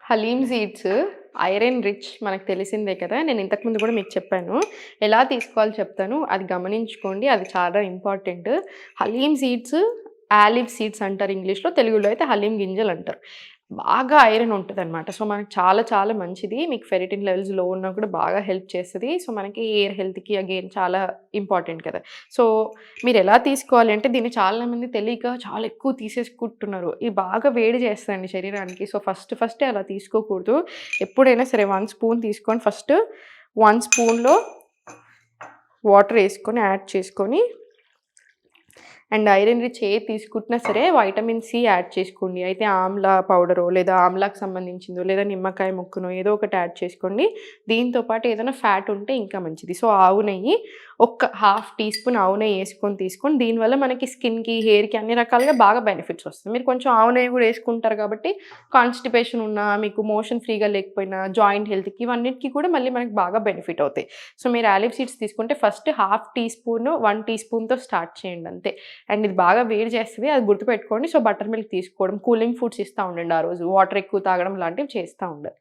Haleem seeds iron rich మనకు తెలిసిందే కదా! నేను ఇంతకుముందు కూడా మీకు చెప్పాను. ఎలా తీసుకోవాలో చెప్తాను. అది గమనించుకోండి. అది చాలా important. Halim seeds, olive seeds అంటారు ఇంగ్లీష్‌లో. తెలుగులో అయితే హలీమ్ గింజలంటారు. బాగా ఐరన్ ఉంటదనమాట. సో, మనకు చాలా చాలా మంచిది. మీకు ఫెరిటిన్ లెవెల్స్ లో ఉన్నా కూడా బాగా హెల్ప్ చేస్తది. సో, మనకి ఎయిర్ హెల్త్‌కి అగైన్ చాలా ఇంపార్టెంట్ కదా! సో, మీరెలా తీసుకోవాలి అంటే దీన్ని చాలా మంది తెలియక చాలా ఎక్కువ తీసేసుకుంటున్నారు. ఇది బాగా వేడి చేస్తదండి శరీరానికి. సో, ఫస్టే అలా తీసుకోకూడదు. ఎప్పుడైనా సరే 1 స్పూన్ తీసుకొని ఫస్ట్ 1 స్పూన్‌లో వాటర్ ఏసుకొని యాడ్ చేసుకొని అండ్ ఐరన్ రిచ్ ఏది తీసుకుంటున్నా సరే వైటమిన్ సి యాడ్ చేసుకోండి. అయితే ఆమ్లా పౌడరో లేదా ఆమ్లాకి సంబంధించిందో లేదా నిమ్మకాయ ముక్కనో ఏదో ఒకటి యాడ్ చేసుకోండి. దీంతో పాటు ఏదైనా ఫ్యాట్ ఉంటే ఇంకా మంచిది. సో, ఆవు నెయ్యి ఒక్క హాఫ్ టీ స్పూన్ ఆవు నెయ్యి ఏసుకొని తీసుకోండి. దీనివల్ల మనకి స్కిన్‌కి, హెయిర్‌కి అన్ని రకాలుగా బాగా బెనిఫిట్స్ వస్తాయి. మీరు కొంచెం ఆవు నెయ్యి కూడా ఏసుకుంటారు కాబట్టి కాన్‌స్టిపేషన్ ఉన్నా, మీకు మోషన్ ఫ్రీగా లేకపోయినా, జాయింట్ హెల్త్‌కి ఇవన్నిటికి కూడా మళ్ళీ మనకి బాగా బెనిఫిట్ అవుతాయి. సో, మీరు ఆలివ్ సీడ్స్ తీసుకుంటే ఫస్ట్ హాఫ్ టీ స్పూను, 1 టీ స్పూన్‌తో స్టార్ట్ చేయండి అంతే. అండ్ ఇది బాగా వేడి చేస్తది. అది గుర్తుపెట్టుకోండి. సో, బటర్ మిల్క్ తీసుకోవడం, కూలింగ్ ఫుడ్స్ ఇస్తా ఉండండి ఆ రోజు. వాటర్ ఎక్కువ తాగడం లాంటివి చేస్తా ఉండాలి.